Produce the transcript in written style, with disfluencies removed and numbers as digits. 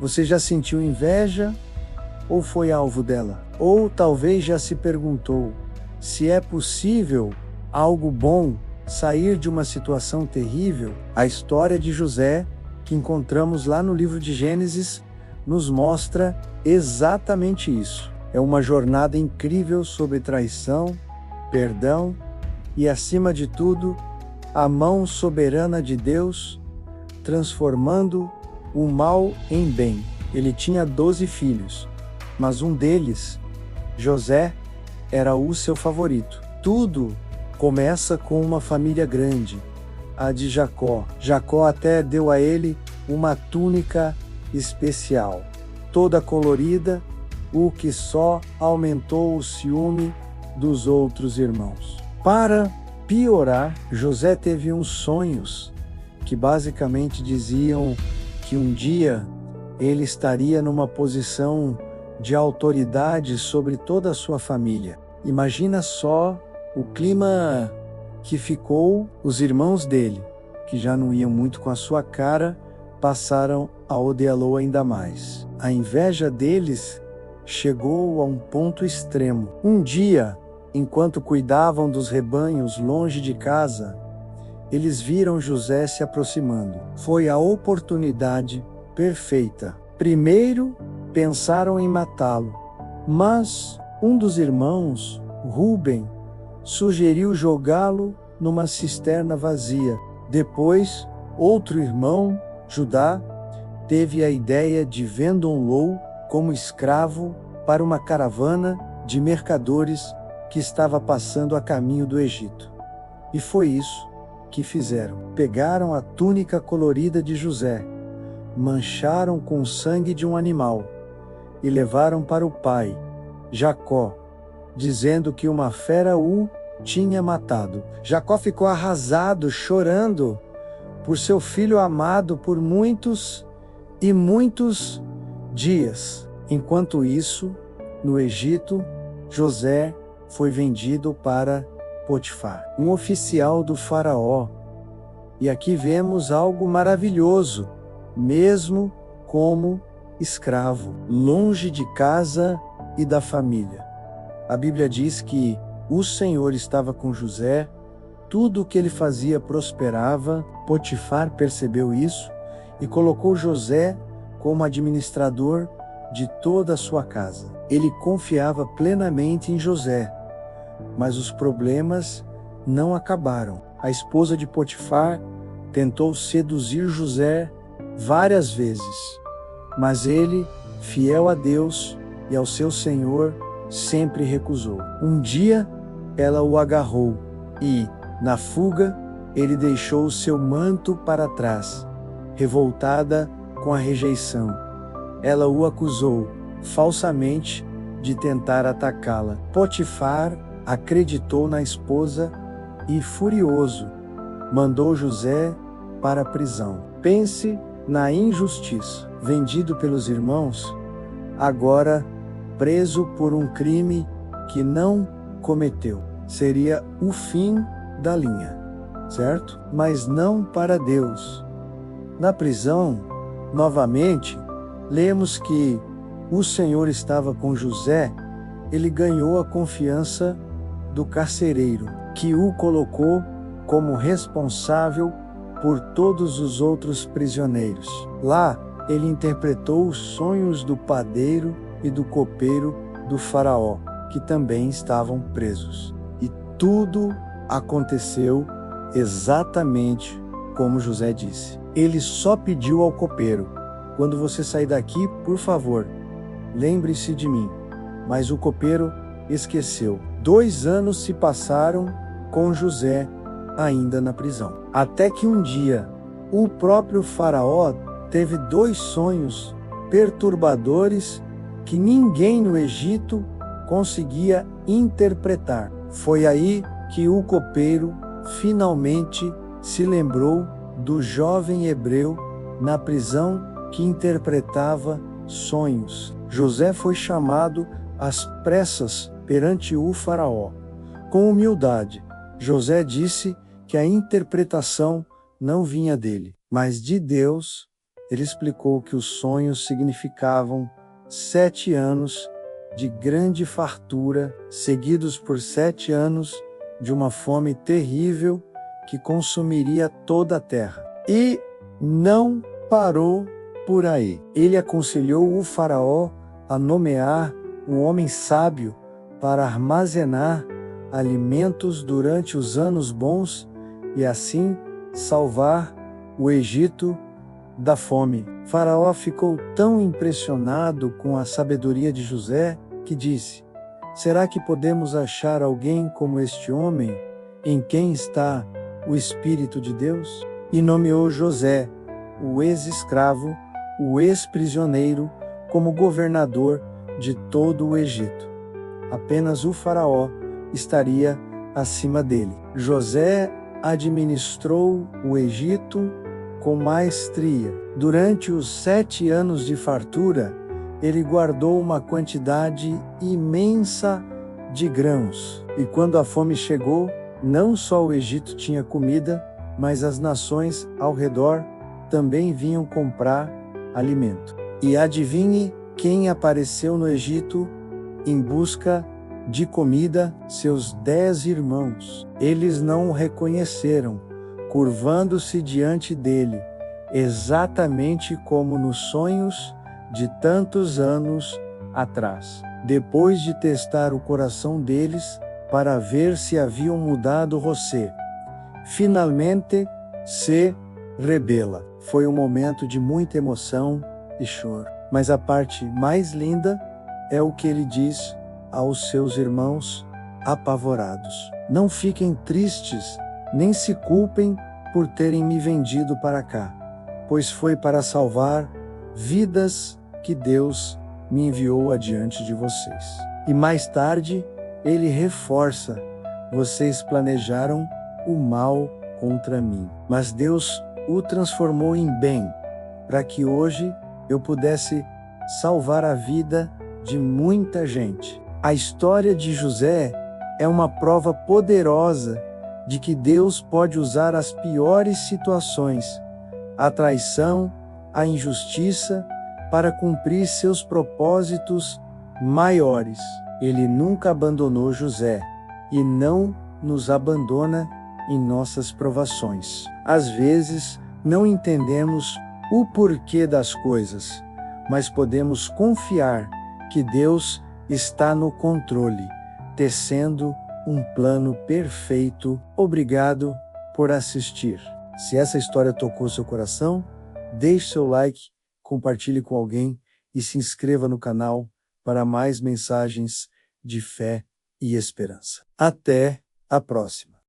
Você já sentiu inveja ou foi alvo dela? Ou talvez já se perguntou se é possível algo bom sair de uma situação terrível? A história de José, que encontramos lá no livro de Gênesis, nos mostra exatamente isso. É uma jornada incrível sobre traição, perdão e, acima de tudo, a mão soberana de Deus transformando o mal em bem. Ele tinha 12 filhos, mas um deles, José, era o seu favorito. Tudo começa com uma família grande, a de Jacó. Jacó até deu a ele uma túnica especial, toda colorida, o que só aumentou o ciúme dos outros irmãos. Para piorar, José teve uns sonhos que basicamente diziam que um dia ele estaria numa posição de autoridade sobre toda a sua família. Imagina só o clima que ficou. Os irmãos dele, que já não iam muito com a sua cara, passaram a odiá-lo ainda mais. A inveja deles chegou a um ponto extremo. Um dia, enquanto cuidavam dos rebanhos longe de casa, eles viram José se aproximando. Foi a oportunidade perfeita. Primeiro, pensaram em matá-lo, mas um dos irmãos, Rúben, sugeriu jogá-lo numa cisterna vazia. Depois, outro irmão, Judá, teve a ideia de vendê-lo como escravo para uma caravana de mercadores que estava passando a caminho do Egito. E foi isso que fizeram. Pegaram a túnica colorida de José, mancharam com o sangue de um animal e levaram para o pai, Jacó, dizendo que uma fera o tinha matado. Jacó ficou arrasado, chorando por seu filho amado por muitos e muitos dias. Enquanto isso, no Egito, José foi vendido para Potifar, um oficial do faraó. E aqui vemos algo maravilhoso, mesmo como escravo, longe de casa e da família. A Bíblia diz que o Senhor estava com José, tudo o que ele fazia prosperava. Potifar percebeu isso e colocou José como administrador de toda a sua casa. Ele confiava plenamente em José, mas os problemas não acabaram. A esposa de Potifar tentou seduzir José várias vezes, mas ele, fiel a Deus e ao seu Senhor, sempre recusou. Um dia, ela o agarrou e, na fuga, ele deixou o seu manto para trás, revoltada com a rejeição. Ela o acusou, falsamente, de tentar atacá-la. Potifar acreditou na esposa e, furioso, mandou José para a prisão. Pense na injustiça. Vendido pelos irmãos, agora preso por um crime que não cometeu. Seria o fim da linha, certo? Mas não para Deus. Na prisão, novamente, lemos que o Senhor estava com José. Ele ganhou a confiança do carcereiro, que o colocou como responsável por todos os outros prisioneiros. Lá, ele interpretou os sonhos do padeiro e do copeiro do faraó, que também estavam presos. E tudo aconteceu exatamente como José disse. Ele só pediu ao copeiro: quando você sair daqui, por favor, lembre-se de mim. Mas o copeiro esqueceu. 2 anos se passaram com José ainda na prisão. Até que um dia, o próprio faraó teve 2 sonhos perturbadores que ninguém no Egito conseguia interpretar. Foi aí que o copeiro finalmente se lembrou do jovem hebreu na prisão que interpretava sonhos. José foi chamado às pressas perante o faraó. Com humildade, José disse que a interpretação não vinha dele, mas de Deus. Ele explicou que os sonhos significavam 7 anos de grande fartura, seguidos por 7 anos de uma fome terrível que consumiria toda a terra. E não parou por aí. Ele aconselhou o faraó a nomear um homem sábio para armazenar alimentos durante os anos bons e assim salvar o Egito da fome. Faraó ficou tão impressionado com a sabedoria de José que disse: será que podemos achar alguém como este homem, em quem está o Espírito de Deus? E nomeou José, o ex-escravo, o ex-prisioneiro, como governador de todo o Egito. Apenas o faraó estaria acima dele. José administrou o Egito com maestria. Durante os 7 anos de fartura, ele guardou uma quantidade imensa de grãos. E quando a fome chegou, não só o Egito tinha comida, mas as nações ao redor também vinham comprar alimento. E adivinhe quem apareceu no Egito em busca de comida? Seus 10 irmãos. Eles não o reconheceram, curvando-se diante dele, exatamente como nos sonhos de tantos anos atrás. Depois de testar o coração deles para ver se haviam mudado você, finalmente se rebela. Foi um momento de muita emoção e choro. Mas a parte mais linda é o que ele diz aos seus irmãos apavorados: não fiquem tristes, nem se culpem por terem me vendido para cá, pois foi para salvar vidas que Deus me enviou adiante de vocês. E mais tarde, ele reforça: vocês planejaram o mal contra mim, mas Deus o transformou em bem, para que hoje eu pudesse salvar a vida de muita gente. A história de José é uma prova poderosa de que Deus pode usar as piores situações, a traição, a injustiça, para cumprir seus propósitos maiores. Ele nunca abandonou José e não nos abandona em nossas provações. Às vezes, não entendemos o porquê das coisas, mas podemos confiar que Deus está no controle, tecendo um plano perfeito. Obrigado por assistir. Se essa história tocou seu coração, deixe seu like, compartilhe com alguém e se inscreva no canal para mais mensagens de fé e esperança. Até a próxima!